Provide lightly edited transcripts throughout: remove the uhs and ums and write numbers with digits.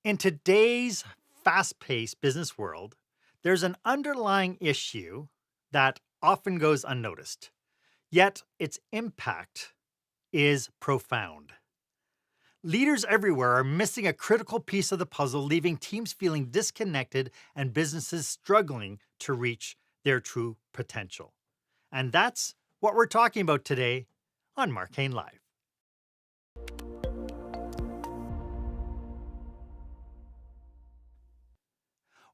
In today's fast paced business world, there's an underlying issue that often goes unnoticed, yet its impact is profound. Leaders everywhere are missing a critical piece of the puzzle, leaving teams feeling disconnected and businesses struggling to reach their true potential. And that's what we're talking about today on Marc Haine Live.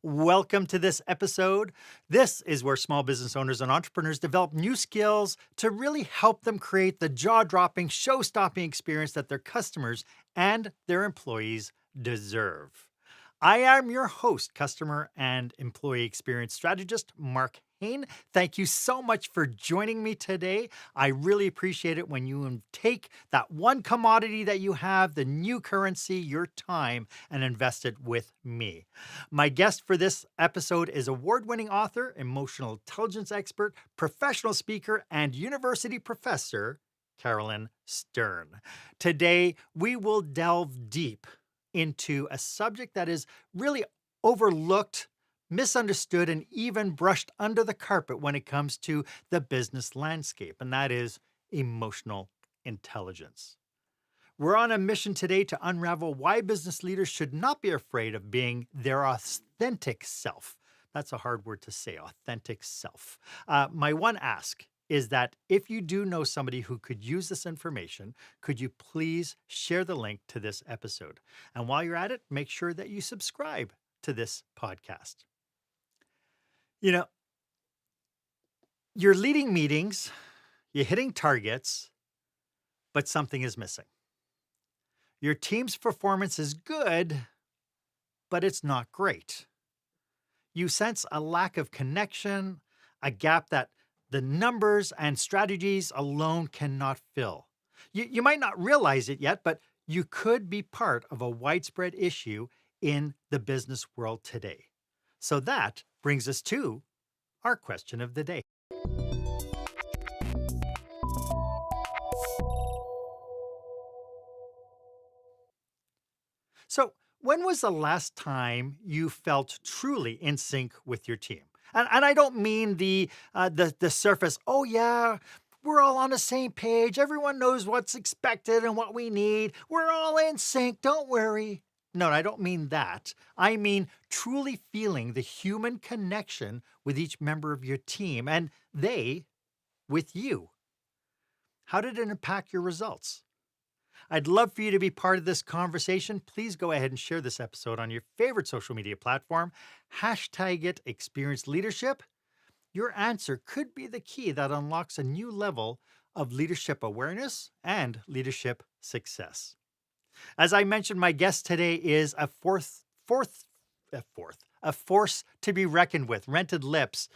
Welcome to this episode. This is where small business owners and entrepreneurs develop new skills to really help them create the jaw-dropping, show-stopping experience that their customers and their employees deserve. I am your host, customer and employee experience strategist, Marc Haine. Thank you so much for joining me today. I really appreciate it when you take that one commodity that you have, the new currency, your time, and invest it with me. My guest for this episode is award-winning author, emotional intelligence expert, professional speaker, and university professor, Carolyn Stern. Today, we will delve deep into a subject that is really overlooked, misunderstood, and even brushed under the carpet when it comes to the business landscape, and that is emotional intelligence. We're on a mission today to unravel why business leaders should not be afraid of being their authentic self. That's a hard word to say, authentic self. My one ask is that if you do know somebody who could use this information, could you please share the link to this episode? And while you're at it, make sure that you subscribe to this podcast. You know, you're leading meetings, you're hitting targets, but something is missing. Your team's performance is good, but it's not great. You sense a lack of connection, a gap that the numbers and strategies alone cannot fill. You might not realize it yet, but you could be part of a widespread issue in the business world today. So that brings us to our question of the day. So, when was the last time you felt truly in sync with your team? And I don't mean the surface. Oh yeah, we're all on the same page. Everyone knows what's expected and what we need. We're all in sync. Don't worry. No, I don't mean that. I mean truly feeling the human connection with each member of your team and they with you. How did it impact your results? I'd love for you to be part of this conversation. Please go ahead and share this episode on your favorite social media platform. Hashtag it Experience Leadership. Your answer could be the key that unlocks a new level of leadership awareness and leadership success. As I mentioned, my guest today is a force to be reckoned with. Rented lips.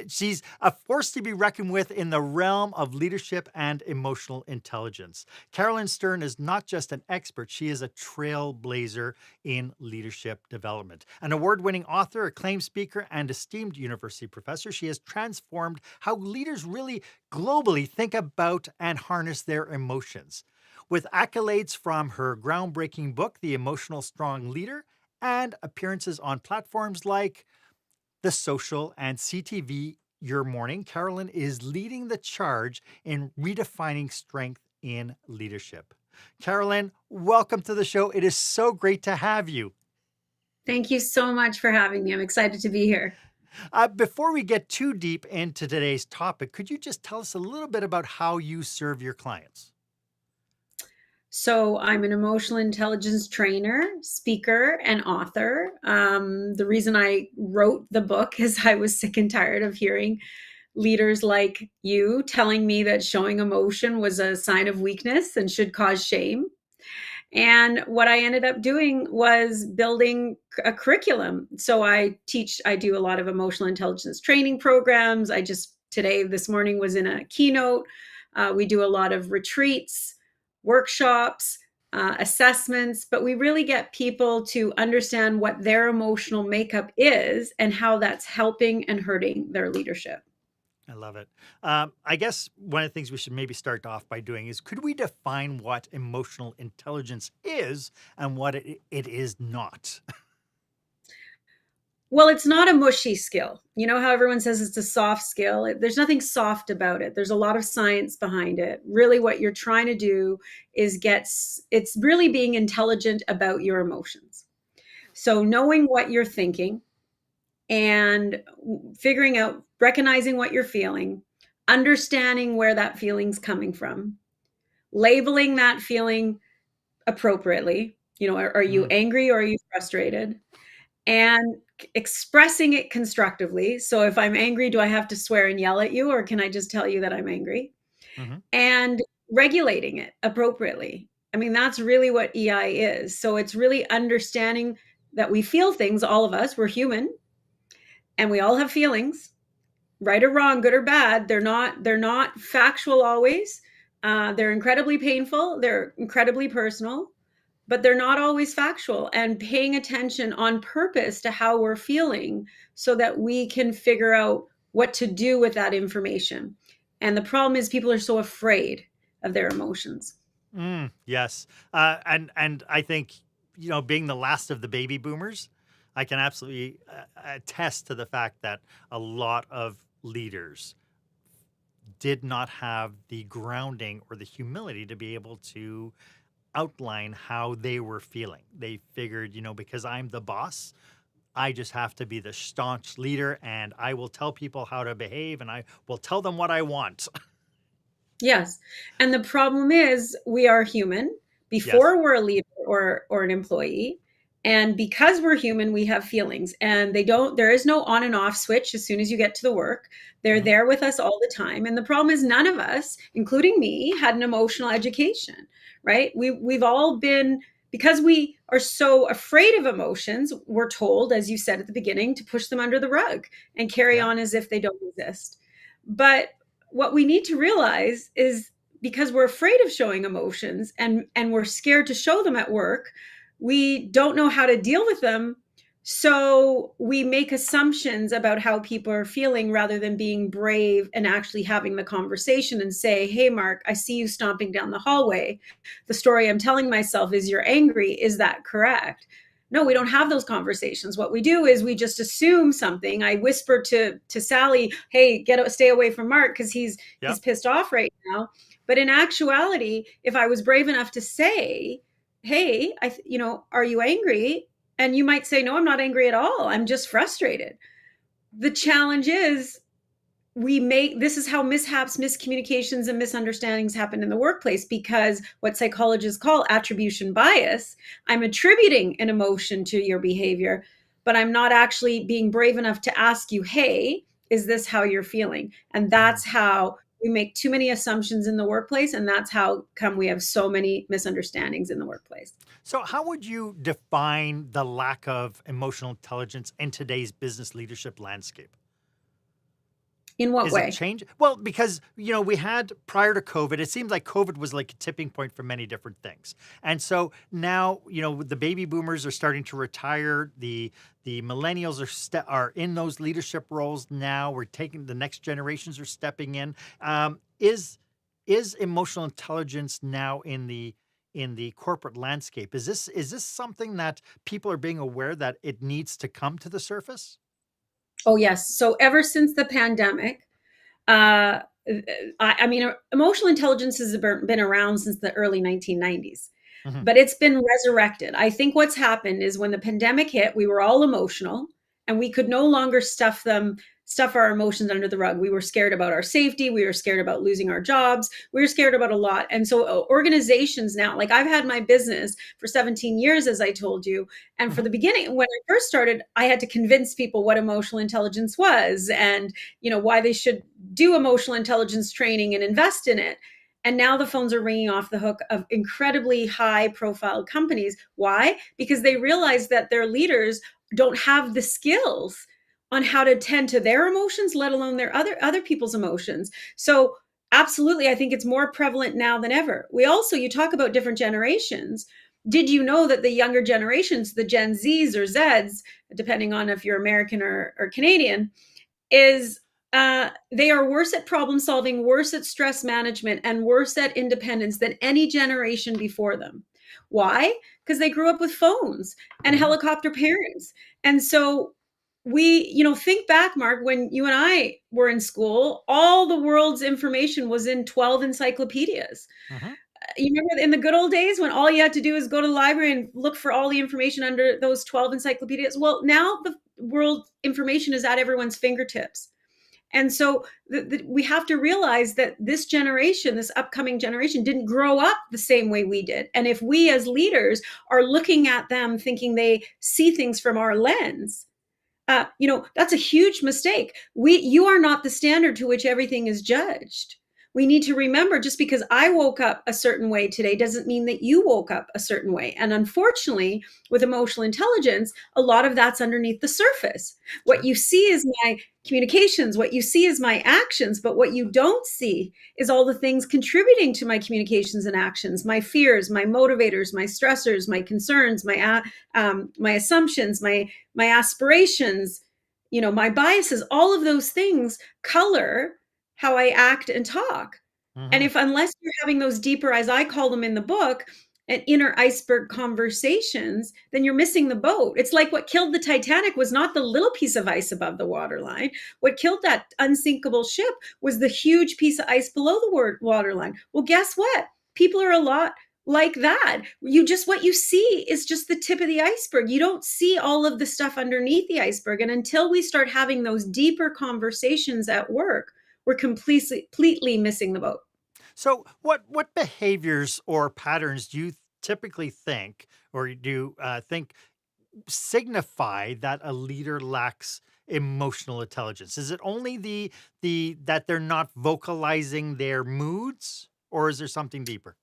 She's a force to be reckoned with in the realm of leadership and emotional intelligence. Carolyn Stern is not just an expert, she is a trailblazer in leadership development. An award-winning author, acclaimed speaker, and esteemed university professor, she has transformed how leaders really globally think about and harness their emotions. With accolades from her groundbreaking book, The Emotional Strong Leader, and appearances on platforms like The Social and CTV Your Morning, Carolyn is leading the charge in redefining strength in leadership. Carolyn, welcome to the show. It is so great to have you. Thank you so much for having me. I'm excited to be here. Before we get too deep into today's topic, could you just tell us a little bit about how you serve your clients? So, I'm an emotional intelligence trainer, speaker, and author. The reason I wrote the book is I was sick and tired of hearing leaders like you telling me that showing emotion was a sign of weakness and should cause shame. And what I ended up doing was building a curriculum. So I do a lot of emotional intelligence training programs. This morning was in a keynote. We do a lot of retreats, workshops, assessments, but we really get people to understand what their emotional makeup is and how that's helping and hurting their leadership. I love it. I guess one of the things we should maybe start off by doing is could we define what emotional intelligence is and what it is not? Well, it's not a mushy skill. You know how everyone says it's a soft skill? There's nothing soft about it. There's a lot of science behind it. Really, what you're trying to do is it's really being intelligent about your emotions. So, knowing what you're thinking and figuring out, recognizing what you're feeling, understanding where that feeling's coming from, labeling that feeling appropriately. Are you Mm, angry or are you frustrated? And expressing it constructively. So if I'm angry, do I have to swear and yell at you, or can I just tell you that I'm angry? mhm. And regulating it appropriately. I mean, that's really what EI is. So it's really understanding that we feel things, all of us, we're human, and we all have feelings, right or wrong, good or bad. They're not factual always. They're incredibly painful. They're incredibly personal, but they're not always factual, and paying attention on purpose to how we're feeling so that we can figure out what to do with that information. And the problem is people are so afraid of their emotions. Yes. And I think, being the last of the baby boomers, I can absolutely attest to the fact that a lot of leaders did not have the grounding or the humility to be able to outline how they were feeling. They figured, because I'm the boss, I just have to be the staunch leader and I will tell people how to behave and I will tell them what I want. Yes. And the problem is we are human Yes. before we're a leader or an employee. And because we're human, we have feelings, and there is no on and off switch as soon as you get to the work. They're Mhm. there with us all the time. And the problem is none of us, including me, had an emotional education, right? We've all been, because we are so afraid of emotions, we're told, as you said at the beginning, to push them under the rug and carry Yeah. on as if they don't exist. But what we need to realize is, because we're afraid of showing emotions and we're scared to show them at work, we don't know how to deal with them. So we make assumptions about how people are feeling rather than being brave and actually having the conversation and say, hey, Marc, I see you stomping down the hallway. The story I'm telling myself is you're angry. Is that correct? No, we don't have those conversations. What we do is we just assume something. I whisper to Sally, hey, stay away from Marc because he's Yep. pissed off right now. But in actuality, if I was brave enough to say, hey, are you angry? And you might say, no, I'm not angry at all. I'm just frustrated. The challenge is, this is how mishaps, miscommunications, and misunderstandings happen in the workplace, because what psychologists call attribution bias. I'm attributing an emotion to your behavior, but I'm not actually being brave enough to ask you, hey, is this how you're feeling? And Mhm. that's how we make too many assumptions in the workplace, and that's how come we have so many misunderstandings in the workplace. So, how would you define the lack of emotional intelligence in today's business leadership landscape? In what Is it way? change? Well, because, we had prior to COVID, it seemed like COVID was like a tipping point for many different things. And so now, the baby boomers are starting to retire. The millennials are in those leadership roles now. We're taking the next generations are stepping in. Is emotional intelligence now in the corporate landscape? Is this something that people are being aware that it needs to come to the surface? Oh, yes. So ever since the pandemic, Uh, I mean, emotional intelligence has been around since the early 1990s, Mhm. but it's been resurrected. I think what's happened is when the pandemic hit, we were all emotional, and we could no longer stuff our emotions under the rug. We were scared about our safety. We were scared about losing our jobs. We were scared about a lot. And so organizations now, like I've had my business for 17 years, as I told you. And for Mhm. the beginning, when I first started, I had to convince people what emotional intelligence was, and why they should do emotional intelligence training and invest in it. And now the phones are ringing off the hook of incredibly high profile companies. Why? Because they realize that their leaders don't have the skills on how to tend to their emotions, let alone their other people's emotions. So absolutely, I think it's more prevalent now than ever. You talk about different generations. Did you know that the younger generations, the Gen Zs or Zs, depending on if you're American or Canadian, is They are worse at problem solving, worse at stress management, and worse at independence than any generation before them. Why? Because they grew up with phones and Mhm. helicopter parents. And so think back, Marc, when you and I were in school, all the world's information was in 12 encyclopedias. Mhm. You remember in the good old days when all you had to do is go to the library and look for all the information under those 12 encyclopedias? Well, now the world information is at everyone's fingertips. And so we have to realize that this generation, this upcoming generation, didn't grow up the same way we did. And if we as leaders are looking at them thinking they see things from our lens, that's a huge mistake. You are not the standard to which everything is judged. We need to remember, just because I woke up a certain way today doesn't mean that you woke up a certain way. And unfortunately, with emotional intelligence, a lot of that's underneath the surface. What Sure. you see is my communications, what you see is my actions, but what you don't see is all the things contributing to my communications and actions, my fears, my motivators, my stressors, my concerns, my assumptions, my aspirations, my biases. All of those things color how I act and talk. And Mhm. if, unless you're having those deeper, as I call them in the book, and inner iceberg conversations, then you're missing the boat. It's like what killed the Titanic was not the little piece of ice above the waterline. What killed that unsinkable ship was the huge piece of ice below the waterline. Well, guess what? People are a lot like that. What you see is just the tip of the iceberg. You don't see all of the stuff underneath the iceberg. And until we start having those deeper conversations at work, we're completely missing the boat. So, what behaviors or patterns do you typically think, or do you think signify that a leader lacks emotional intelligence? Is it only the that they're not vocalizing their moods, or is there something deeper?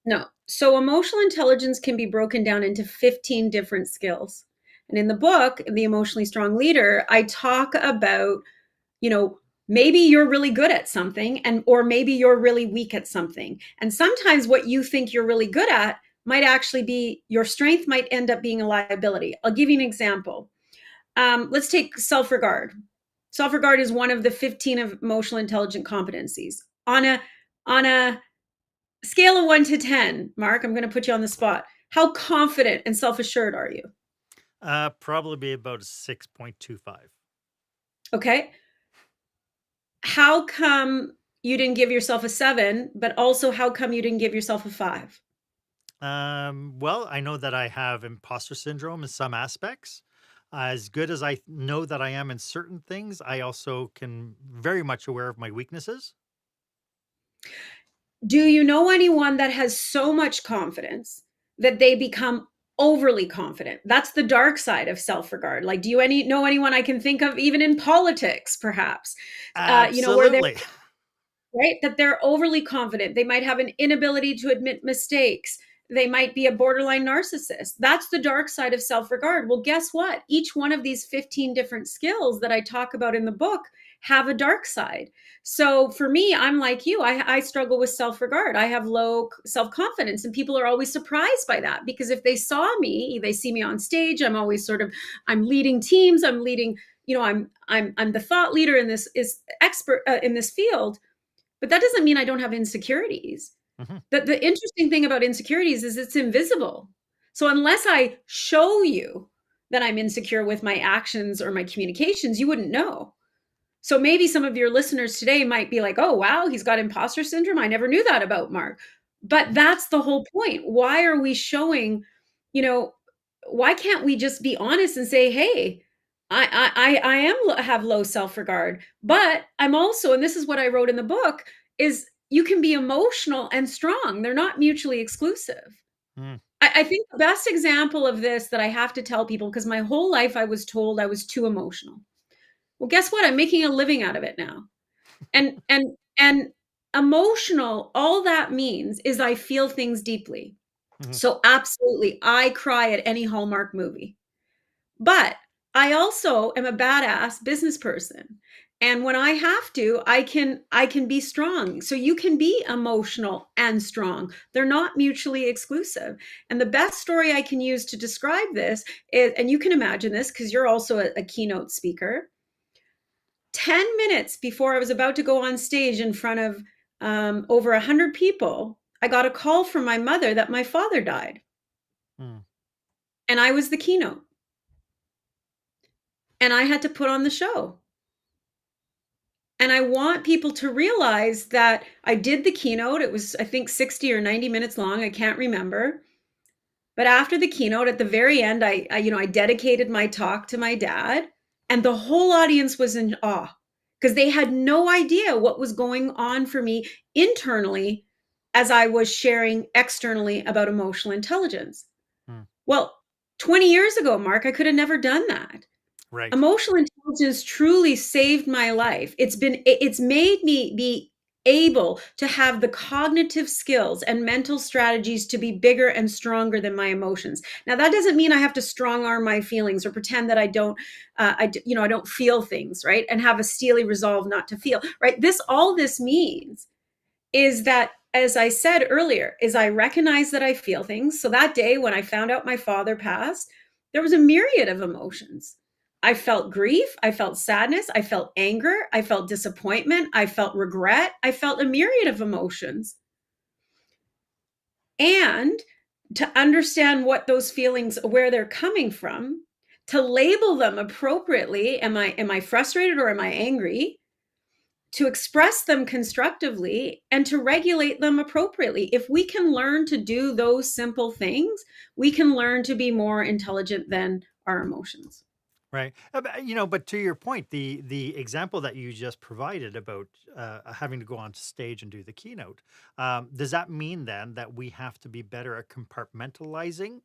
No. So emotional intelligence can be broken down into 15 different skills. And in the book, The Emotionally Strong Leader, I talk about, you know, maybe you're really good at something, or maybe you're really weak at something. And sometimes what you think you're really good at might actually be your strength, might end up being a liability. I'll give you an example. Let's take self-regard. Self-regard is one of the 15 of emotional intelligent competencies. On a scale of 1 to 10, Marc, I'm going to put you on the spot. How confident and self-assured are you? Probably be about a 6.25. Okay. How come you didn't give yourself a 7, but also how come you didn't give yourself a 5? Well, I know that I have imposter syndrome in some aspects. As good as I know that I am in certain things, I also can very much aware of my weaknesses. Do you know anyone that has so much confidence that they become overly confident? That's the dark side of self-regard. Like, do you know anyone I can think of, even in politics, perhaps, where they're Absolutely. right, that they're overly confident. They might have an inability to admit mistakes. They might be a borderline narcissist. That's the dark side of self-regard. Well, guess what? Each one of these 15 different skills that I talk about in the book have a dark side. So for me, I'm like you. I struggle with self-regard. I have low self-confidence, and people are always surprised by that, because if they saw me, they see me on stage, I'm always I'm leading teams, I'm leading, I'm the thought leader in this is expert in this field. But that doesn't mean I don't have insecurities. Mhm. The interesting thing about insecurities is it's invisible. So unless I show you that I'm insecure with my actions or my communications, you wouldn't know. So maybe some of your listeners today might be like, oh, wow, he's got imposter syndrome. I never knew that about Marc. But that's the whole point. Why are we showing, you know, why can't we just be honest and say, hey, I have low self-regard, but I'm also, and this is what I wrote in the book, is you can be emotional and strong. They're not mutually exclusive. Mm. I think the best example of this that I have to tell people, because my whole life I was told I was too emotional. Well, guess what? I'm making a living out of it now. And emotional, all that means is I feel things deeply. Mhm. So absolutely, I cry at any Hallmark movie. But I also am a badass business person. And when I have to, I can be strong. So you can be emotional and strong. They're not mutually exclusive. And the best story I can use to describe this is, and you can imagine this because you're also a keynote speaker. 10 minutes before I was about to go on stage in front of over 100 people, I got a call from my mother that my father died, Mm. and I was the keynote, and I had to put on the show. And I want people to realize that I did the keynote. It was, I think, 60 or 90 minutes long. I can't remember. But after the keynote, at the very end, I dedicated my talk to my dad, and the whole audience was in awe because they had no idea what was going on for me internally as I was sharing externally about emotional intelligence. Mm. Well, 20 years ago, Marc, I could have never done that. Right. Emotional intelligence truly saved my life. It's made me be able to have the cognitive skills and mental strategies to be bigger and stronger than my emotions. Now that doesn't mean I have to strong arm my feelings or pretend that I don't I don't feel things, right? And have a steely resolve not to feel, right? All this means is that, as I said earlier, is I recognize that I feel things. So that day when I found out my father passed, there was a myriad of emotions. I felt grief, I felt sadness, I felt anger, I felt disappointment, I felt regret, I felt a myriad of emotions. And to understand what those feelings, where they're coming from, to label them appropriately. Am I frustrated or am I angry? To express them constructively and to regulate them appropriately. If we can learn to do those simple things, we can learn to be more intelligent than our emotions. Right. But to your point, the example that you just provided about having to go on stage and do the keynote, does that mean then that we have to be better at compartmentalizing?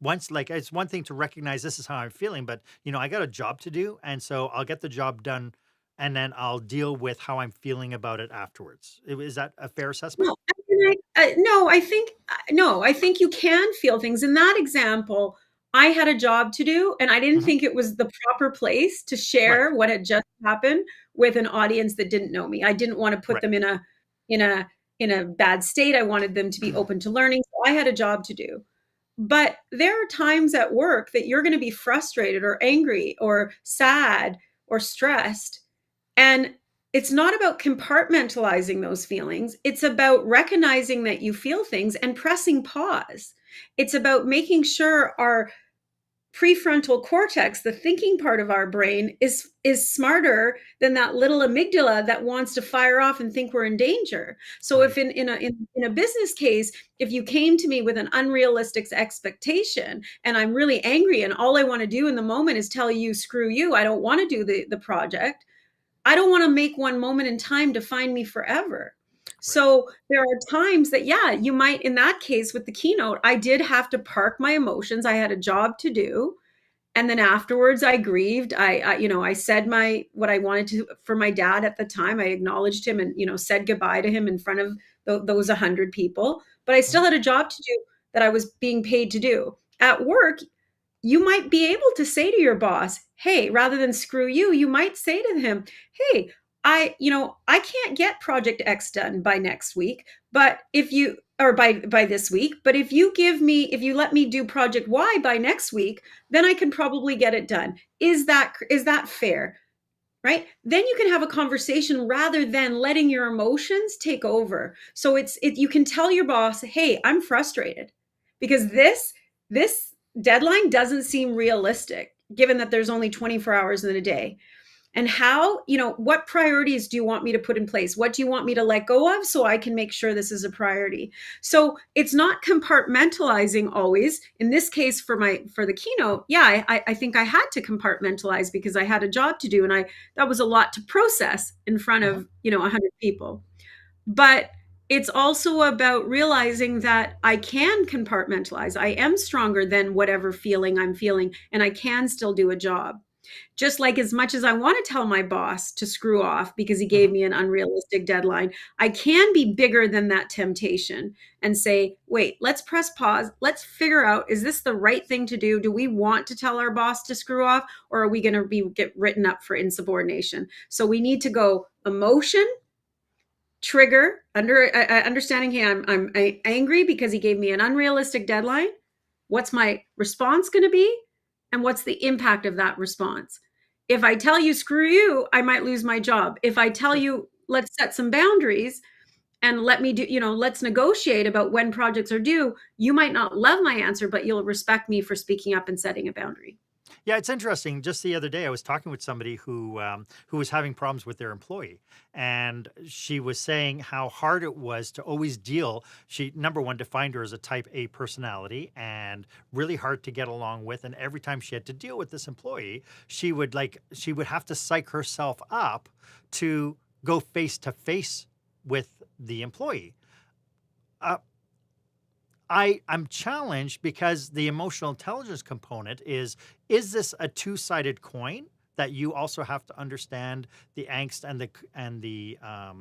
Once, like, it's one thing to recognize this is how I'm feeling, but I got a job to do, and so I'll get the job done, and then I'll deal with how I'm feeling about it afterwards. Is that a fair assessment? No, no, I think you can feel things. In that example, I had a job to do, and I didn't Hmm. think it was the proper place to Right. share what had just happened with an audience that didn't know me. I didn't want to put Right. them in a in a bad state. I wanted them to be open to learning. So I had a job to do. But there are times at work that you're going to be frustrated or angry or sad or stressed. And it's not about compartmentalizing those feelings. It's about recognizing that you feel things and pressing pause. It's about making sure our prefrontal cortex, the thinking part of our brain, is smarter than that little amygdala that wants to fire off and think we're in danger. So if Right. in a business case, if you came to me with an unrealistic expectation and I'm really angry and all I want to do in the moment is tell you screw you, I don't want to do the project. I don't want to make one moment in time define me forever. Right. So there are times that, yeah, you might, in that case with the keynote, I did have to park my emotions. I had a job to do. And then afterwards I grieved. I said what I wanted to for my dad at the time. I acknowledged him and, said goodbye to him in front of those 100 people, but I still Mhm. had a job to do that I was being paid to do. At work, you might be able to say to your boss, hey, rather than screw you, you might say to him, hey, I can't get project X done by next week, but if you or by this week, but if you let me do project Y by next week, then I can probably get it done. Is that fair? Right? Then you can have a conversation rather than letting your emotions take over. So you can tell your boss, "Hey, I'm frustrated because this deadline doesn't seem realistic given that there's only 24 hours in a day." And what priorities do you want me to put in place? What do you want me to let go of so I can make sure this is a priority? So it's not compartmentalizing always. In this case, for the keynote, yeah, I think I had to compartmentalize because I had a job to do, and that was a lot to process in front Mhm. of 100 people. But it's also about realizing that I can compartmentalize. I am stronger than whatever feeling I'm feeling, and I can still do a job. Just like as much as I want to tell my boss to screw off because he gave Mhm. me an unrealistic deadline, I can be bigger than that temptation and say, wait, let's press pause. Let's figure out, is this the right thing to do? Do we want to tell our boss to screw off, or are we going to get written up for insubordination? So we need to go emotion, trigger, understanding, hey, I'm angry because he gave me an unrealistic deadline. What's my response going to be? And what's the impact of that response? If I tell you screw you, I might lose my job. If I tell Sure. you let's set some boundaries and let me do, let's negotiate about when projects are due, you might not love my answer, but you'll respect me for speaking up and setting a boundary. Yeah, it's interesting. Just the other day, I was talking with somebody who was having problems with their employee, and she was saying how hard it was to always deal. She number one defined her as a Type A personality, and really hard to get along with. And every time she had to deal with this employee, she would have to psych herself up to go face to face with the employee. Uh, I'm challenged because the emotional intelligence component is this a two-sided coin that you also have to understand the angst and the uh,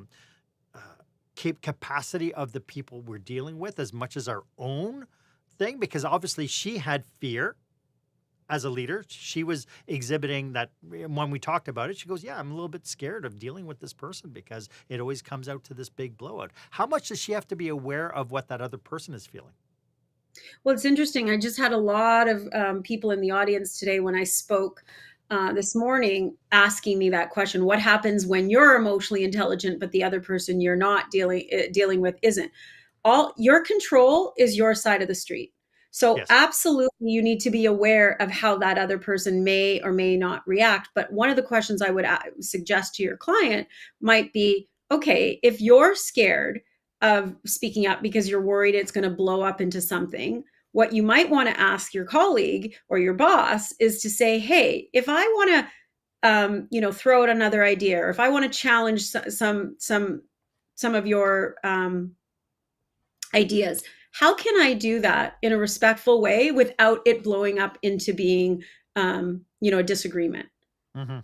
capacity of the people we're dealing with as much as our own thing? Because obviously she had fear as a leader. She was exhibiting that when we talked about it. She goes, "Yeah, I'm a little bit scared of dealing with this person because it always comes out to this big blowout." How much does she have to be aware of what that other person is feeling? Well, it's interesting. I just had a lot of people in the audience today when I spoke this morning asking me that question. What happens when you're emotionally intelligent, but the other person you're not dealing with isn't? All your control is your side of the street. So Yes. absolutely you need to be aware of how that other person may or may not react. But one of the questions I would suggest to your client might be, okay, if you're scared of speaking up because you're worried it's going to blow up into something, what you might want to ask your colleague or your boss is to say, hey, if I want to throw out another idea, or if I want to challenge some of your ideas, how can I do that in a respectful way without it blowing up into being a disagreement? Hmm.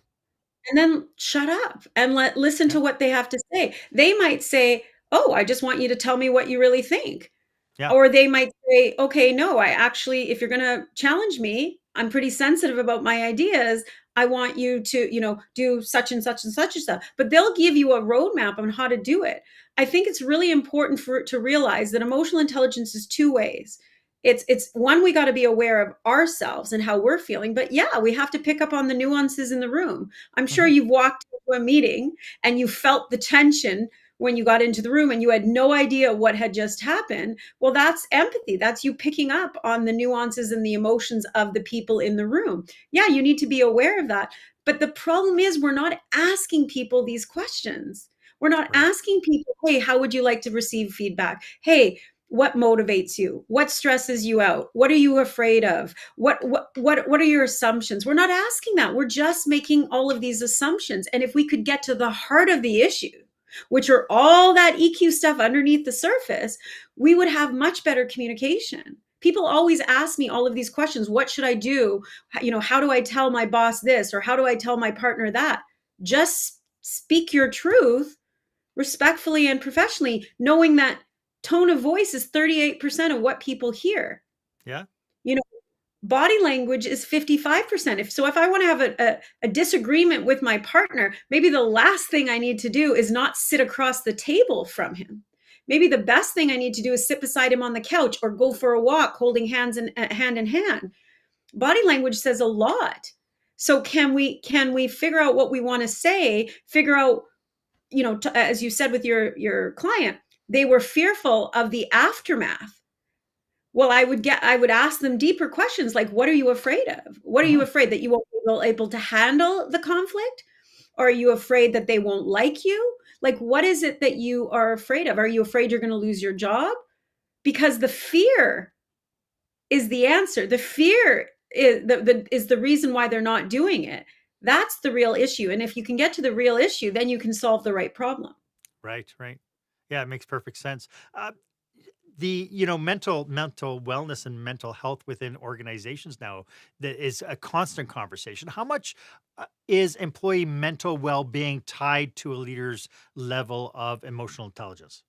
And then shut up and listen Yeah. to what they have to say. They might say, oh, I just want you to tell me what you really think. Yeah. Or they might say, okay, no, I actually, if you're going to challenge me, I'm pretty sensitive about my ideas. I want you to, do such and such and such and stuff. But they'll give you a roadmap on how to do it. I think it's really important to realize that emotional intelligence is two ways. It's one, we got to be aware of ourselves and how we're feeling. But yeah, we have to pick up on the nuances in the room. I'm sure Hmm. you've walked into a meeting and you felt the tension when you got into the room and you had no idea what had just happened. Well, that's empathy. That's you picking up on the nuances and the emotions of the people in the room. Yeah, you need to be aware of that. But the problem is, we're not asking people these questions. We're not Right. asking people, hey, how would you like to receive feedback? Hey, what motivates you? What stresses you out? What are you afraid of? What are your assumptions? We're not asking that. We're just making all of these assumptions. And if we could get to the heart of the issue, which are all that EQ stuff underneath the surface, we would have much better communication. People always ask me all of these questions. What should I do? How do I tell my boss this, or how do I tell my partner that? Just speak your truth respectfully and professionally, knowing that tone of voice is 38% of what people hear. Yeah. You know, body language is 55%. If I want to have a disagreement with my partner, maybe the last thing I need to do is not sit across the table from him. Maybe the best thing I need to do is sit beside him on the couch or go for a walk holding hands in hand in hand. Body language says a lot. So can we figure out what we want to say, figure out, as you said with your client, they were fearful of the aftermath. Well, I would ask them deeper questions like, what are you afraid of? What are you Hmm. afraid that you won't be able to handle the conflict? Or are you afraid that they won't like you? Like, what is it that you are afraid of? Are you afraid you're going to lose your job? Because the fear is the answer. The fear is the reason why they're not doing it. That's the real issue. And if you can get to the real issue, then you can solve the right problem. Right. Right. Yeah, it makes perfect sense. The mental wellness and mental health within organizations now, that is a constant conversation. How much is employee mental well-being tied to a leader's level of emotional intelligence?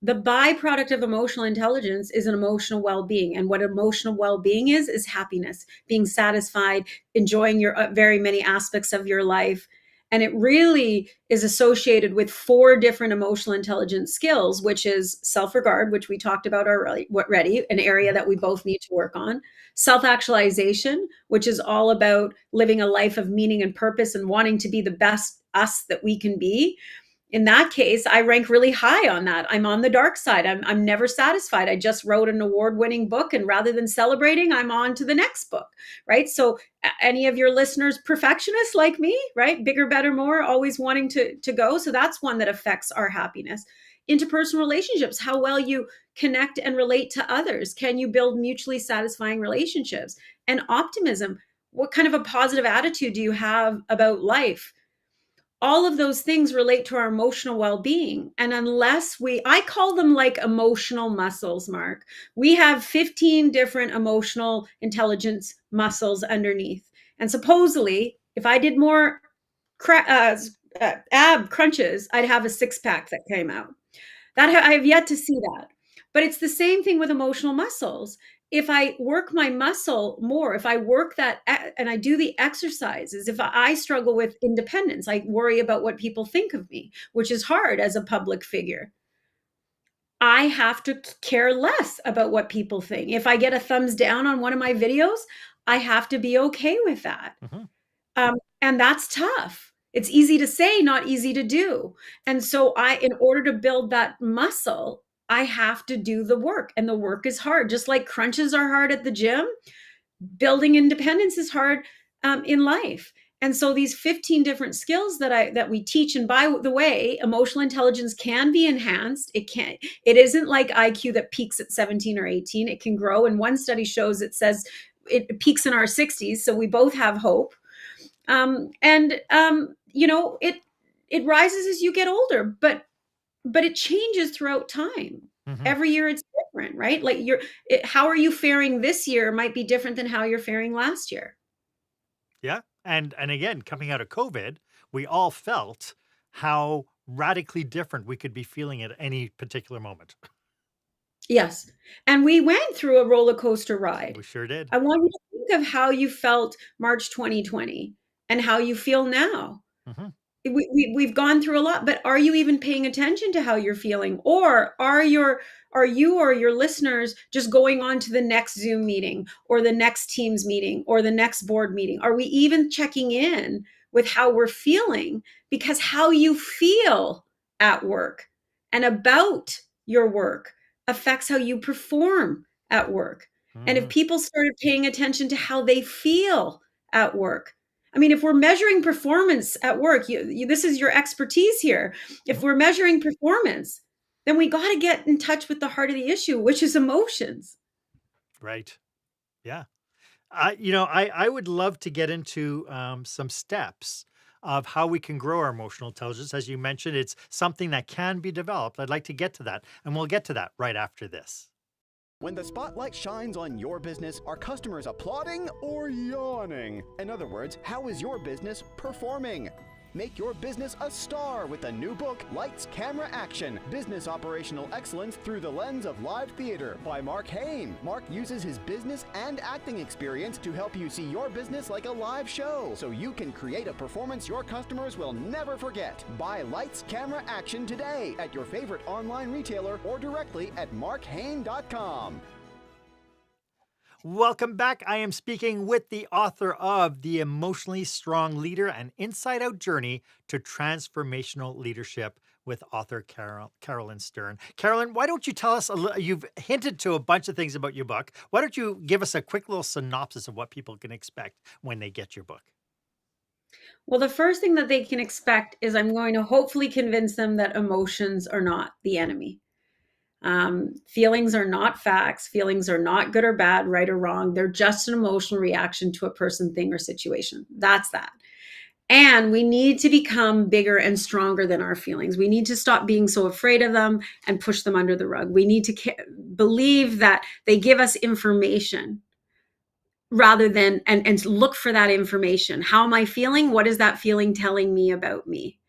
The byproduct of emotional intelligence is an emotional well-being, and what emotional well-being is happiness, being satisfied, enjoying your very many aspects of your life. And it really is associated with four different emotional intelligence skills, which is self-regard, which we talked about already, an area Mhm. that we both need to work on. self-actualization, which is all about living a life of meaning and purpose and wanting to be the best us that we can be. In that case, I rank really high on that. I'm on the dark side. I'm never satisfied. I just wrote an award-winning book, and rather than celebrating, I'm on to the next book, right? So any of your listeners perfectionists like me, right? Bigger, better, more, always wanting to go. So that's one that affects our happiness. Interpersonal relationships, how well you connect and relate to others. Can you build mutually satisfying relationships? And optimism, what kind of a positive attitude do you have about life? All of those things relate to our emotional well-being. And unless I call them like emotional muscles, Marc. We have 15 different emotional intelligence muscles underneath. And supposedly, if I did more ab crunches, I'd have a six-pack that came out. That I have yet to see that. But it's the same thing with emotional muscles. If I work my muscle more, if I work that and I do the exercises, if I struggle with independence, I worry about what people think of me, which is hard as a public figure. I have to care less about what people think. If I get a thumbs down on one of my videos, I have to be okay with that. Mhm. And that's tough. It's easy to say, not easy to do. And so in order to build that muscle, I have to do the work, and the work is hard. Just like crunches are hard at the gym, building independence is hard in life. And so these 15 different skills that we teach, and by the way, emotional intelligence can be enhanced. It isn't like IQ that peaks at 17 or 18. It can grow. And one study shows it says it peaks in our 60s. So we both have hope. And it rises as you get older, but it changes throughout time. Mhm. Every year it's different, right? Like how are you faring this year might be different than how you're faring last year. Yeah. And again, coming out of COVID, we all felt how radically different we could be feeling at any particular moment. Yes. And we went through a roller coaster ride. We sure did. I want you to think of how you felt March 2020 and how you feel now. Mhm. We've gone through a lot, but are you even paying attention to how you're feeling? Or are you or your listeners just going on to the next Zoom meeting or the next Teams meeting or the next board meeting? Are we even checking in with how we're feeling? Because how you feel at work and about your work affects how you perform at work. And if Mhm. people started paying attention to how they feel at work, I mean, if we're measuring performance at work, this is your expertise here. If Mhm. we're measuring performance, then we got to get in touch with the heart of the issue, which is emotions. Right. Yeah. I would love to get into some steps of how we can grow our emotional intelligence. As you mentioned, it's something that can be developed. I'd like to get to that, and we'll get to that right after this. When the spotlight shines on your business, are customers applauding or yawning? In other words, how is your business performing? Make your business a star with the new book, Lights, Camera, Action, Business Operational Excellence Through the Lens of Live Theater by Marc Haine. Marc uses his business and acting experience to help you see your business like a live show, so you can create a performance your customers will never forget. Buy Lights, Camera, Action today at your favorite online retailer or directly at marchaine.com. Welcome back. I am speaking with the author of The Emotionally Strong Leader: An Inside Out Journey to Transformational Leadership with author Carolyn Stern. Carolyn, why don't you tell us you've hinted to a bunch of things about your book. Why don't you give us a quick little synopsis of what people can expect when they get your book? Well, the first thing that they can expect is I'm going to hopefully convince them that emotions are not the enemy. Feelings are not facts. Feelings are not good or bad, right or wrong. They're just an emotional reaction to a person, thing, or situation. That's that. And we need to become bigger and stronger than our feelings. We need to stop being so afraid of them and push them under the rug. We need to believe that they give us information rather than and look for that information. How am I feeling? What is that feeling telling me about me?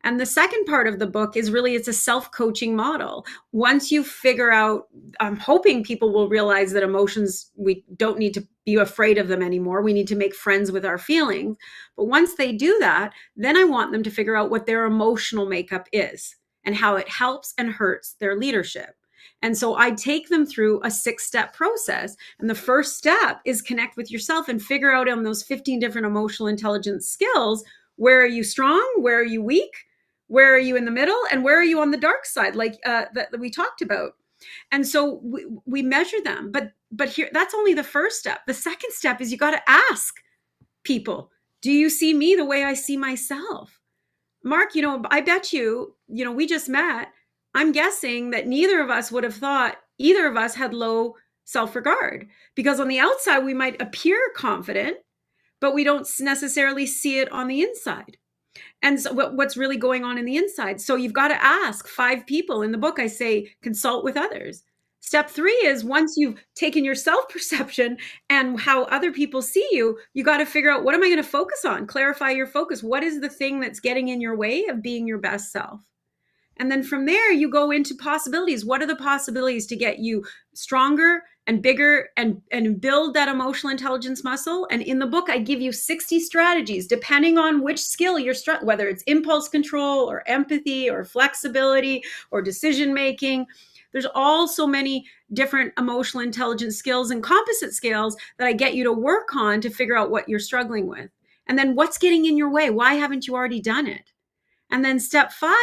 And the second part of the book is really it's a self-coaching model. Once you figure out, I'm hoping people will realize that emotions, we don't need to be afraid of them anymore. We need to make friends with our feelings. But once they do that, then I want them to figure out what their emotional makeup is and how it helps and hurts their leadership. And so I take them through a 6-step process. And the first step is connect with yourself and figure out on those 15 different emotional intelligence skills, where are you strong? Where are you weak? Where are you in the middle? And where are you on the dark side, like that we talked about? And so we measure them. But here, that's only the first step. The second step is you got to ask people, do you see me the way I see myself? Marc, I bet we just met. I'm guessing that neither of us would have thought either of us had low self-regard, because on the outside we might appear confident, but we don't necessarily see it on the inside. And so what's really going on in the inside? So you've got to ask 5 people. In the book, I say consult with others. Step 3 is, once you've taken your self-perception and how other people see you, you got to figure out, what am I going to focus on? Clarify your focus. What is the thing that's getting in your way of being your best self? And then from there, you go into possibilities. What are the possibilities to get you stronger and bigger and build that emotional intelligence muscle? And in the book, I give you 60 strategies, depending on which skill you're whether it's impulse control or empathy or flexibility or decision making. There's all so many different emotional intelligence skills and composite skills that I get you to work on to figure out what you're struggling with. And then what's getting in your way? Why haven't you already done it? And then step 5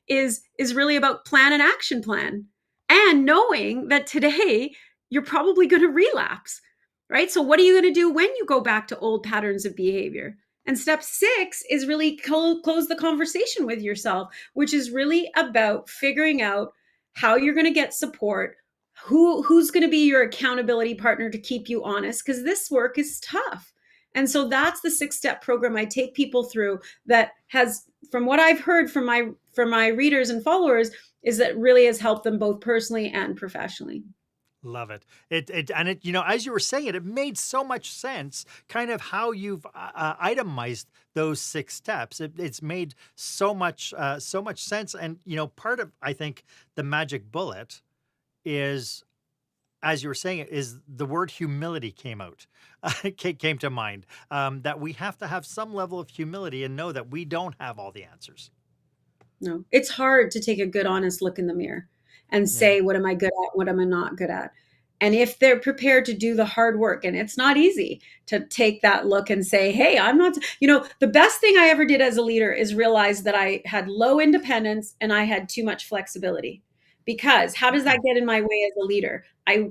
is really about plan and action plan, and knowing that today you're probably going to relapse, right? So what are you going to do when you go back to old patterns of behavior? And step 6 is really close the conversation with yourself, which is really about figuring out how you're going to get support, who's going to be your accountability partner to keep you honest, because this work is tough. And so that's the 6-step program I take people through, that has, from what I've heard from my readers and followers, is that really has helped them both personally and professionally. Love it. It as you were saying it, it made so much sense, kind of how you've itemized those 6 steps. It's made so much sense. And, part of, I think, the magic bullet is, as you were saying it, is the word humility came to mind, that we have to have some level of humility and know that we don't have all the answers. No, it's hard to take a good, honest look in the mirror and say, what am I good at? What am I not good at? And if they're prepared to do the hard work, and it's not easy to take that look and say, hey, I'm not, the best thing I ever did as a leader is realize that I had low independence and I had too much flexibility. Because how does that get in my way as a leader? I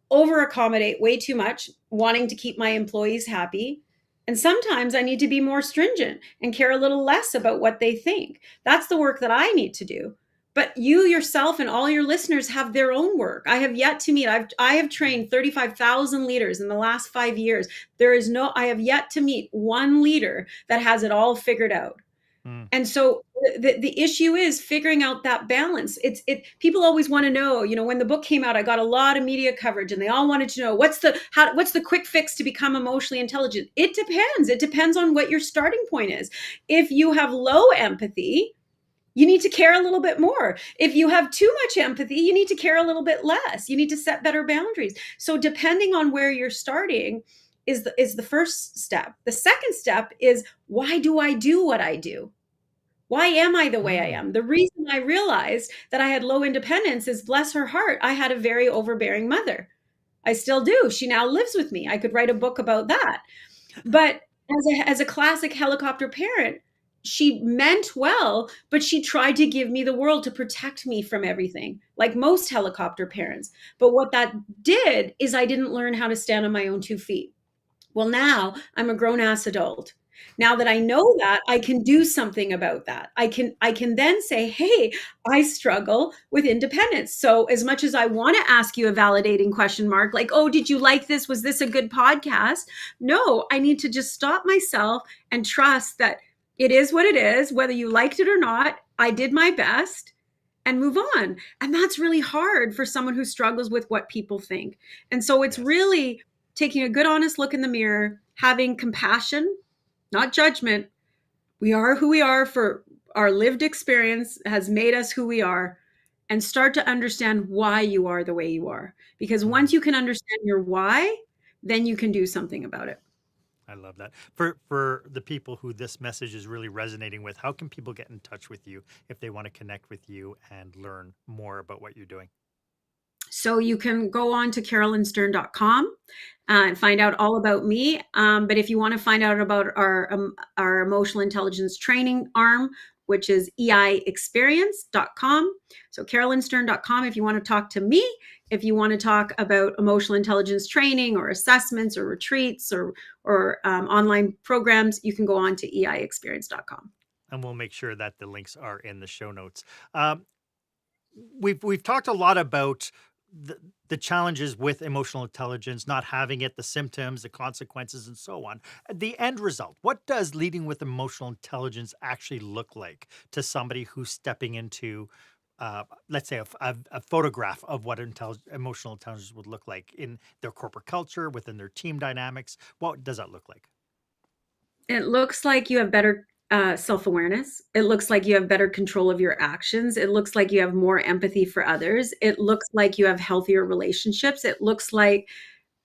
over accommodate way too much, wanting to keep my employees happy. And sometimes I need to be more stringent and care a little less about what they think. That's the work that I need to do. But you yourself and all your listeners have their own work. I have yet to meet. I have trained 35,000 leaders in the last 5 years. I have yet to meet one leader that has it all figured out. And so the issue is figuring out that balance. People always want to know, when the book came out, I got a lot of media coverage and they all wanted to know, what's the quick fix to become emotionally intelligent? It depends. It depends on what your starting point is. If you have low empathy, you need to care a little bit more. If you have too much empathy, you need to care a little bit less. You need to set better boundaries. So depending on where you're starting is the first step. The second step is, why do I do what I do? Why am I the way I am? The reason I realized that I had low independence is, bless her heart, I had a very overbearing mother. I still do. She now lives with me. I could write a book about that. But as a classic helicopter parent, she meant well, but she tried to give me the world to protect me from everything, like most helicopter parents. But what that did is I didn't learn how to stand on my own 2 feet. Well, now I'm a grown-ass adult. Now that I know that, I can do something about that. I can then say, hey, I struggle with independence. So as much as I want to ask you a validating question, Marc, like, oh, did you like this? Was this a good podcast? No, I need to just stop myself and trust that it is what it is, whether you liked it or not. I did my best and move on. And that's really hard for someone who struggles with what people think. And so it's really taking a good, honest look in the mirror, having compassion, not judgment. We are who we are, for our lived experience has made us who we are, and start to understand why you are the way you are. Because once you can understand your why, then you can do something about it. I love that. For the people who this message is really resonating with, how can people get in touch with you if they want to connect with you and learn more about what you're doing? So you can go on to carolynstern.com and find out all about me. But if you want to find out about our emotional intelligence training arm, which is eiexperience.com. So carolynstern.com if you want to talk to me. If you want to talk about emotional intelligence training or assessments or retreats or online programs, you can go on to eiexperience.com. And we'll make sure that the links are in the show notes. We've talked a lot about the challenges with emotional intelligence, not having it, the symptoms, the consequences, and so on. The end result, what does leading with emotional intelligence actually look like to somebody who's stepping into, let's say, a photograph of what emotional intelligence would look like in their corporate culture, within their team dynamics? What does that look like? It looks like you have better self-awareness. It looks like you have better control of your actions. It looks like you have more empathy for others. It looks like you have healthier relationships. It looks like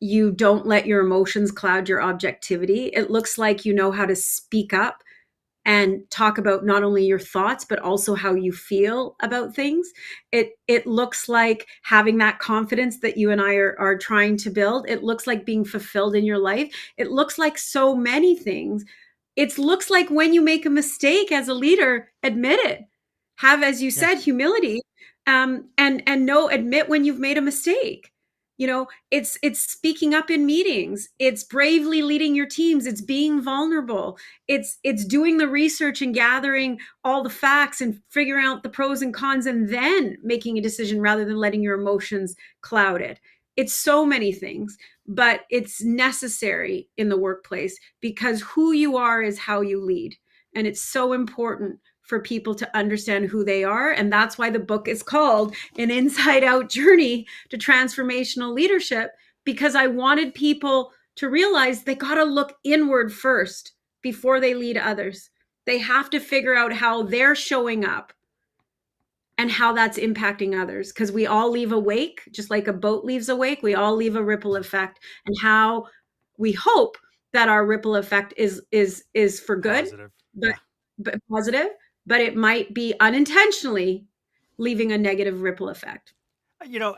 you don't let your emotions cloud your objectivity. It looks like you know how to speak up and talk about not only your thoughts but also how you feel about things. It looks like having that confidence that you and I are trying to build. It looks like being fulfilled in your life. It looks like so many things. It looks like when you make a mistake as a leader, admit it. Have, as you said, humility, and admit when you've made a mistake. It's speaking up in meetings. It's bravely leading your teams. It's being vulnerable. It's doing the research and gathering all the facts and figuring out the pros and cons and then making a decision rather than letting your emotions cloud it. It's so many things, but it's necessary in the workplace because who you are is how you lead. And it's so important for people to understand who they are. And that's why the book is called An Inside Out Journey to Transformational Leadership, because I wanted people to realize they got to look inward first before they lead others. They have to figure out how they're showing up and how that's impacting others, because we all leave a wake, just like a boat leaves a wake. We all leave a ripple effect, and how we hope that our ripple effect is for good, Positive. but positive, but it might be unintentionally leaving a negative ripple effect.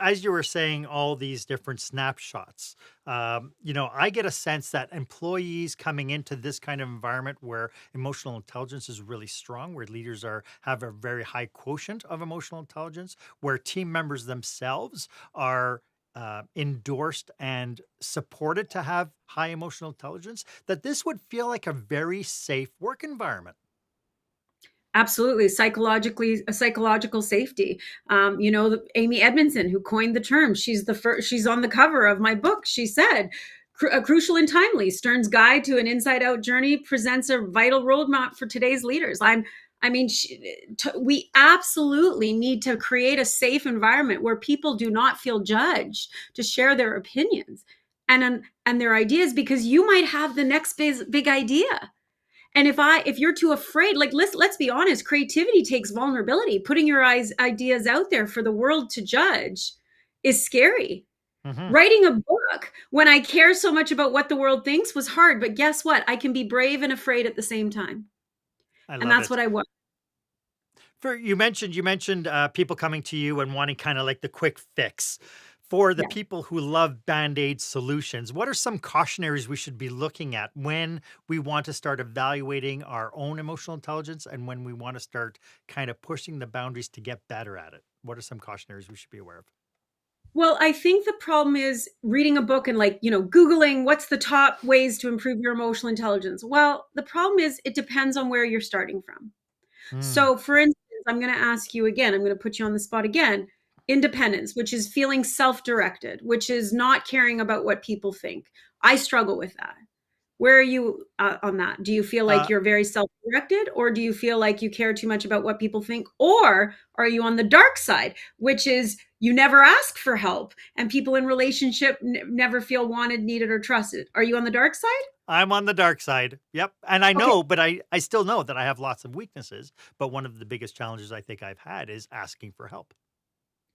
As you were saying, all these different snapshots, I get a sense that employees coming into this kind of environment where emotional intelligence is really strong, where leaders have a very high quotient of emotional intelligence, where team members themselves are endorsed and supported to have high emotional intelligence, that this would feel like a very safe work environment. Absolutely. Psychological safety. Amy Edmondson, who coined the term, she's on the cover of my book. She said, crucial and timely, Stern's guide to an inside out journey presents a vital roadmap for today's leaders. We absolutely need to create a safe environment where people do not feel judged to share their opinions and their ideas, because you might have the next big idea. And if you're too afraid, like let's be honest, creativity takes vulnerability. Putting your ideas out there for the world to judge is scary. Mm-hmm. Writing a book when I care so much about what the world thinks was hard, but guess what? I can be brave and afraid at the same time. And that's what I want. You mentioned people coming to you and wanting kind of like the quick fix. For the people who love Band-Aid solutions, what are some cautionaries we should be looking at when we want to start evaluating our own emotional intelligence and when we want to start kind of pushing the boundaries to get better at it? What are some cautionaries we should be aware of? Well, I think the problem is reading a book and Googling what's the top ways to improve your emotional intelligence. Well, the problem is it depends on where you're starting from. So for instance, I'm going to ask you again, I'm going to put you on the spot again. Independence, which is feeling self-directed, which is not caring about what people think. I struggle with that. Where are you on that? Do you feel like you're very self-directed, or do you feel like you care too much about what people think? Or are you on the dark side, which is you never ask for help and people in relationship never feel wanted, needed, or trusted? Are you on the dark side? I'm on the dark side. Yep. And I know, but I still know that I have lots of weaknesses. But one of the biggest challenges I think I've had is asking for help.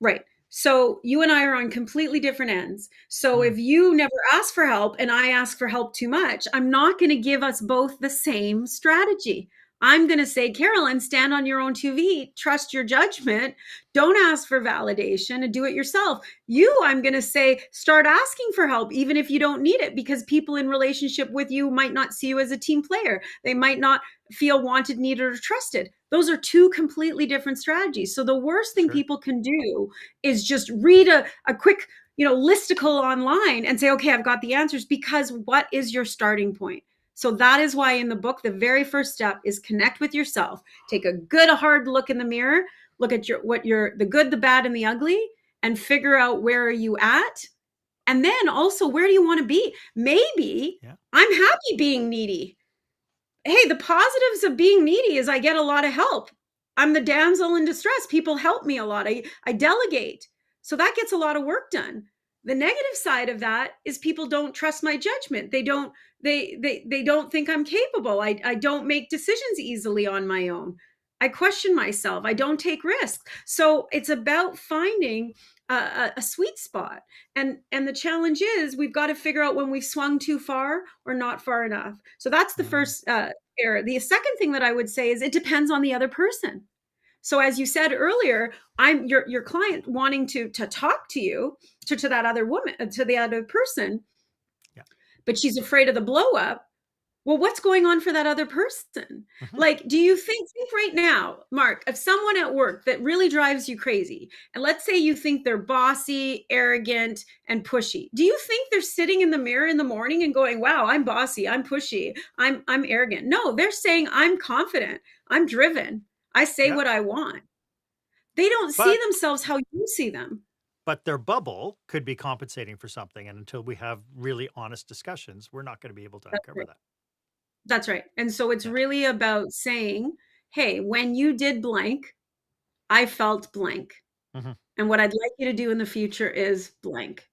Right. So you and I are on completely different ends. So if you never ask for help and I ask for help too much, I'm not going to give us both the same strategy. I'm going to say, Carolyn, stand on your own 2 feet, trust your judgment, don't ask for validation and do it yourself. You, I'm going to say, start asking for help, even if you don't need it, because people in relationship with you might not see you as a team player. They might not feel wanted, needed, or trusted. Those are two completely different strategies. So the worst thing Sure. people can do is just read a quick, listicle online and say, okay, I've got the answers, because what is your starting point? So that is why in the book, the very first step is connect with yourself. Take a good, hard look in the mirror, look at the good, the bad, and the ugly, and figure out where are you at. And then also, where do you want to be? Maybe I'm happy being needy. Hey, the positives of being needy is I get a lot of help. I'm the damsel in distress. People help me a lot. I delegate. So that gets a lot of work done. The negative side of that is people don't trust my judgment. They don't think I'm capable. I don't make decisions easily on my own. I question myself. I don't take risks. So it's about finding a sweet spot. And the challenge is we've got to figure out when we've swung too far or not far enough. So that's the first error. The second thing that I would say is it depends on the other person. So as you said earlier, I'm your client wanting to talk to you, to that other woman, to the other person, but she's afraid of the blow up. Well, what's going on for that other person? Like, do you think right now, Marc, of someone at work that really drives you crazy, and let's say you think they're bossy, arrogant, and pushy. Do you think they're sitting in the mirror in the morning and going, wow, I'm bossy, I'm pushy, I'm arrogant? No, they're saying, I'm confident, I'm driven, I say what I want. They don't see themselves how you see them. But their bubble could be compensating for something. And until we have really honest discussions, we're not going to be able to uncover that. That's right. And so it's really about saying, hey, when you did blank, I felt blank. And what I'd like you to do in the future is blank.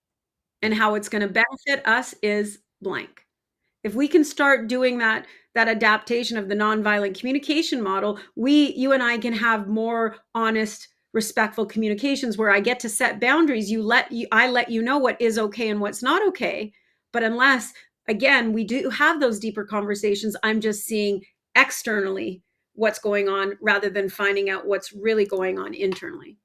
And how it's going to benefit us is blank. If we can start doing that adaptation of the nonviolent communication model, you and I can have more honest, respectful communications where I get to set boundaries. I let you know what is okay and what's not okay. But unless, again, we do have those deeper conversations, I'm just seeing externally what's going on rather than finding out what's really going on internally.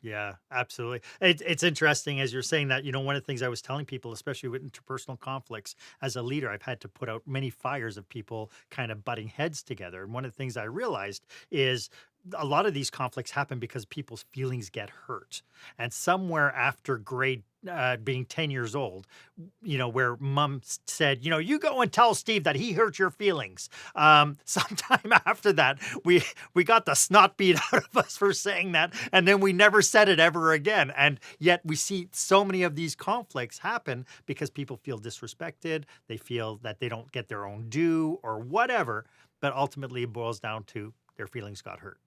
Yeah, absolutely. It's interesting as you're saying that, one of the things I was telling people, especially with interpersonal conflicts, as a leader, I've had to put out many fires of people kind of butting heads together. And one of the things I realized is a lot of these conflicts happen because people's feelings get hurt. And somewhere after grade being 10 years old, where mom said, you go and tell Steve that he hurt your feelings. Sometime after that, we got the snot beat out of us for saying that. And then we never said it ever again. And yet we see so many of these conflicts happen because people feel disrespected. They feel that they don't get their own due or whatever. But ultimately it boils down to their feelings got hurt.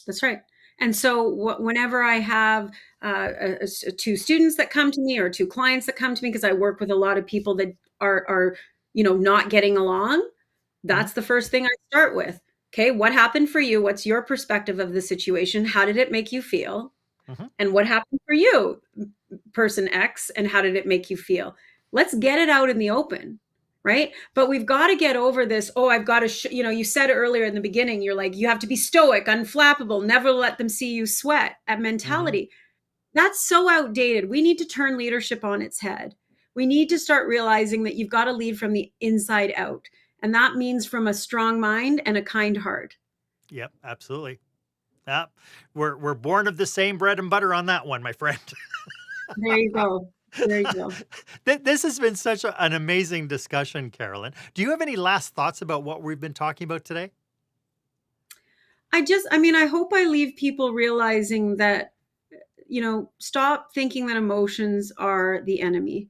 That's right. And so whenever I have two students that come to me or two clients that come to me, because I work with a lot of people that are not getting along, that's the first thing I start with. Okay, what happened for you? What's your perspective of the situation? How did it make you feel? And what happened for you, person X, and how did it make you feel? Let's get it out in the open. Right. But we've got to get over this. Oh, I've got to, you said earlier in the beginning, you're like, you have to be stoic, unflappable, never let them see you sweat, that mentality. That's so outdated. We need to turn leadership on its head. We need to start realizing that you've got to lead from the inside out. And that means from a strong mind and a kind heart. Yep, absolutely. We're born of the same bread and butter on that one, my friend. There you go. There you go. This has been such an amazing discussion, Carolyn. Do you have any last thoughts about what we've been talking about today? I hope I leave people realizing that, stop thinking that emotions are the enemy.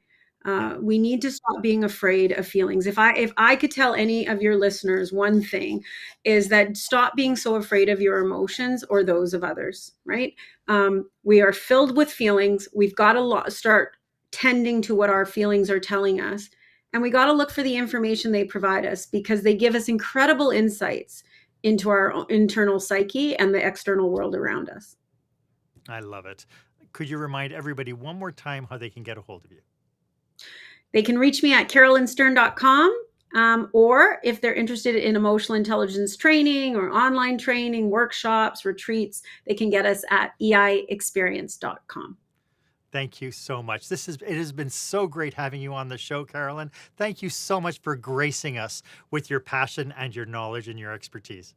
We need to stop being afraid of feelings. If I could tell any of your listeners one thing, is that stop being so afraid of your emotions or those of others, right? We are filled with feelings. We've got to start tending to what our feelings are telling us. And we got to look for the information they provide us because they give us incredible insights into our internal psyche and the external world around us. I love it. Could you remind everybody one more time how they can get a hold of you? They can reach me at carolynstern.com. Or if they're interested in emotional intelligence training or online training, workshops, retreats, they can get us at eiexperience.com. Thank you so much. It has been so great having you on the show, Carolyn. Thank you so much for gracing us with your passion and your knowledge and your expertise.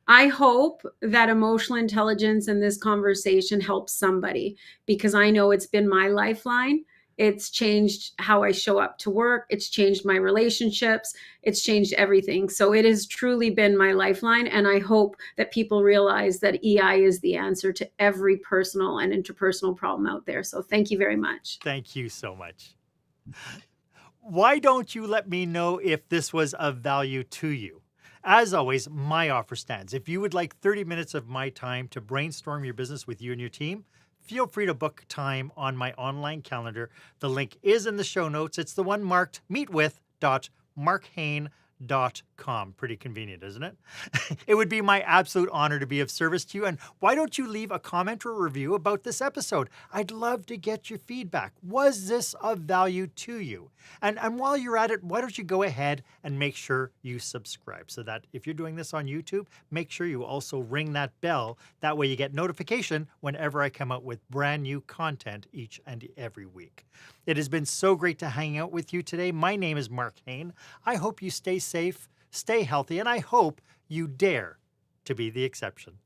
I hope that emotional intelligence and this conversation helps somebody, because I know it's been my lifeline. It's changed how I show up to work. It's changed my relationships. It's changed everything. So it has truly been my lifeline. And I hope that people realize that EI is the answer to every personal and interpersonal problem out there. So thank you very much. Thank you so much. Why don't you let me know if this was of value to you? As always, my offer stands. If you would like 30 minutes of my time to brainstorm your business with you and your team, feel free to book time on my online calendar. The link is in the show notes. It's the one marked meetwith.marchaine.com. Pretty convenient, isn't it? It would be my absolute honor to be of service to you. And why don't you leave a comment or review about this episode? I'd love to get your feedback. Was this of value to you? And while you're at it, why don't you go ahead and make sure you subscribe, so that if you're doing this on YouTube, make sure you also ring that bell. That way you get notification whenever I come out with brand new content each and every week. It has been so great to hang out with you today. My name is Marc Haine. I hope you stay safe, stay healthy, and I hope you dare to be the exception.